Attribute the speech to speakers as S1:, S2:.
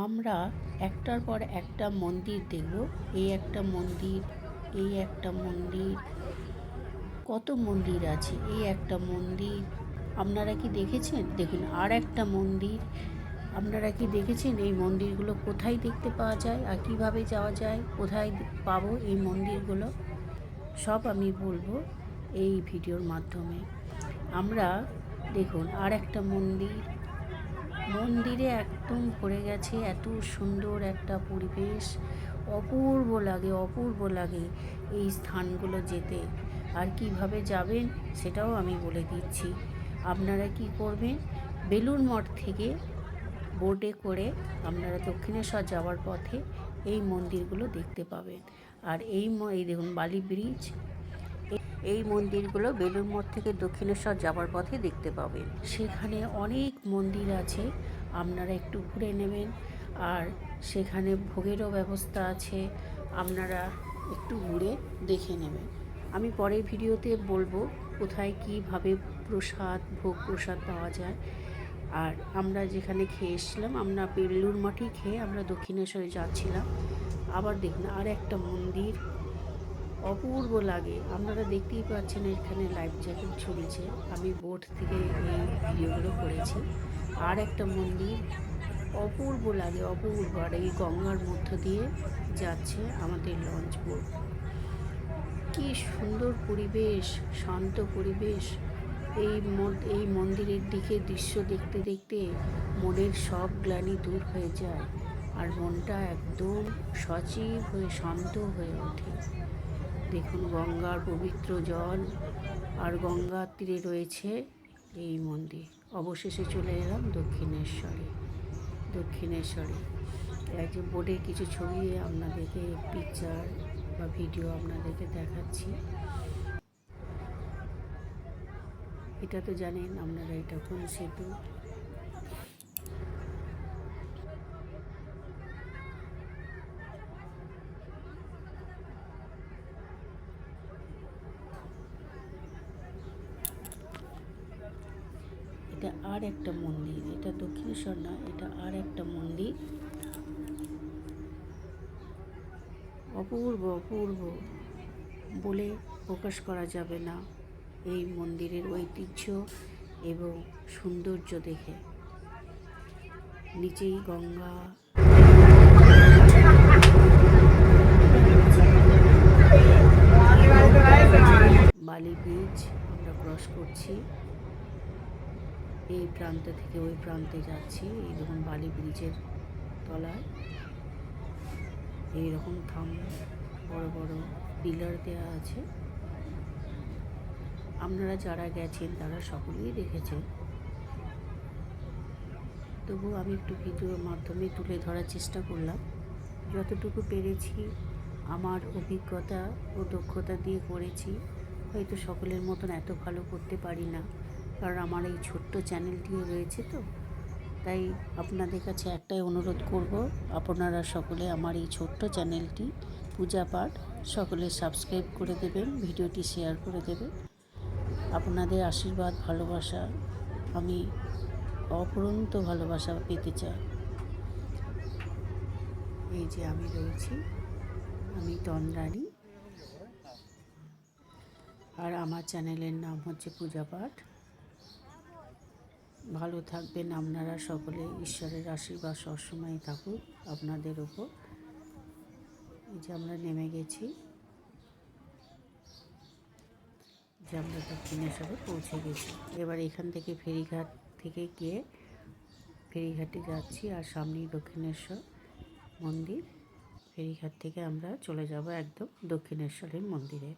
S1: আমরা একটার পর একটা মন্দির দেখব। এই একটা মন্দির, এই একটা মন্দির, কত মন্দির আছে। এই একটা মন্দির আপনারা কি দেখেছেন? দেখুন আর একটা মন্দির। আপনারা কি দেখেছেন এই মন্দিরগুলো কোথায় দেখতে পাওয়া যায় আর কিভাবে যাওয়া যায়, কোথায় পাবো এই মন্দিরগুলো, সব আমি বলবো এই ভিডিওর মাধ্যমে। আমরা দেখুন আর একটা মন্দির, মন্দিরে একদম ভরে গেছে, এত সুন্দর একটা পরিবেশ, অপূর্ব লাগে, অপূর্ব লাগে এই স্থানগুলো যেতে। আর কিভাবে যাবেন সেটাও আমি বলে দিচ্ছি। আপনারা কি করবেন, বেলুড় মঠ থেকে বোটে করে আপনারা দক্ষিণেশ্বর যাওয়ার পথে এই মন্দিরগুলো দেখতে পাবেন। আর এই দেখুন বালি ব্রিজ, এই মন্দিরগুলো বেলুড় মঠ থেকে দক্ষিণেশ্বর যাওয়ার পথে দেখতে পাবেন। সেখানে অনেক মন্দির আছে, আপনারা একটু ঘুরে নেবেন। আর সেখানে ভোগেরও ব্যবস্থা আছে, আপনারা একটু ঘুরে দেখে নেবেন। আমি পরের ভিডিওতে বলবো কোথায় কীভাবে ভোগ প্রসাদ পাওয়া যায়। আর আমরা যেখানে খেয়ে এসেছিলাম, আমরা বেলুড় মঠই খেয়ে আমরা দক্ষিণেশ্বরে যাচ্ছিলাম। আবার দেখুন আর একটা মন্দির, অপূর্ব লাগে। আপনারা দেখতেই পাচ্ছেন এখানে লাইফ জ্যাকেট ঝুলছে। আমি বোট থেকে এই ভিডিওগুলো করেছি। আর একটা মন্দির, অপূর্ব লাগে, অপূর্ব। আর এই গঙ্গার মধ্য দিয়ে যাচ্ছে আমাদের লঞ্চ বোট। কি সুন্দর পরিবেশ, শান্ত পরিবেশ। এই মন্দিরের দিকে দৃশ্য দেখতে দেখতে মনের সব গ্লানি দূর হয়ে যায় আর মনটা একদম সজীব হয়ে শান্ত হয়ে ওঠে। দেখুন গঙ্গার পবিত্র জল, আর গঙ্গার তীরে রয়েছে এই মন্দির। অবশেষে চলে এলাম দক্ষিণেশ্বরে। এই যে বোর্ডের কিছু ছবি আপনাদেরকে, পিকচার বা ভিডিও আপনাদেরকে দেখাচ্ছি। এটা তো জানেন আপনারা এটা কোন সেতু। এটা আর একটা মন্দির, এটা দক্ষিণেশ্বর না, এটা আর একটা মন্দির। অপূর্ব, অপূর্ব, বলে প্রকাশ করা যাবে না এই মন্দিরের ঐতিহ্য এবং সৌন্দর্য দেখে। নিচেই গঙ্গা, বালি ব্রিজ আমরা ক্রস করছি। এই প্রান্ত থেকে ওই প্রান্তে যাচ্ছি। এই দেখুন বালি ব্রিজের তলায় এইরকম বড় বড় পিলার দেওয়া আছে। আপনারা যারা গেছেন তারা সকলেই দেখেছেন, তবু আমি একটু ভিডিওর মাধ্যমে তুলে ধরার চেষ্টা করলাম। যতটুকু পেরেছি আমার অভিজ্ঞতা ও দক্ষতা দিয়ে করেছি। হয়তো সকলের মতন এত ভালো করতে পারি না, কারণ আমার এই ছোট্ট চ্যানেলটিও রয়েছে, তো তাই আপনাদের কাছে একটাই অনুরোধ করব, আপনারা সকলে আমার এই ছোট্ট চ্যানেলটি পূজা পাঠ সকলে সাবস্ক্রাইব করে দেবেন, ভিডিওটি শেয়ার করে দেবেন। আপনাদের আশীর্বাদ ভালোবাসা আমি অপরন্ত ভালোবাসা পেতে চাই। এই যে আমি রয়েছি, আমি তন্দ্রানী, আর আমার চ্যানেলের নাম হচ্ছে পূজা পাঠ। ভালো থাকবেন আপনারা সকলে, ঈশ্বরের আশীর্বাদ সবসময় থাকুক আপনাদের ওপর। এই যে আমরা নেমে গেছি, যে আমরা দক্ষিণেশ্বরে পৌঁছে গেছি। এবার এখান থেকে ফেরিঘাট থেকে গিয়ে ফেরিঘাটে যাচ্ছি, আর সামনেই দক্ষিণেশ্বর মন্দির। ফেরিঘাট থেকে আমরা চলে যাব একদম দক্ষিণেশ্বরের মন্দিরে।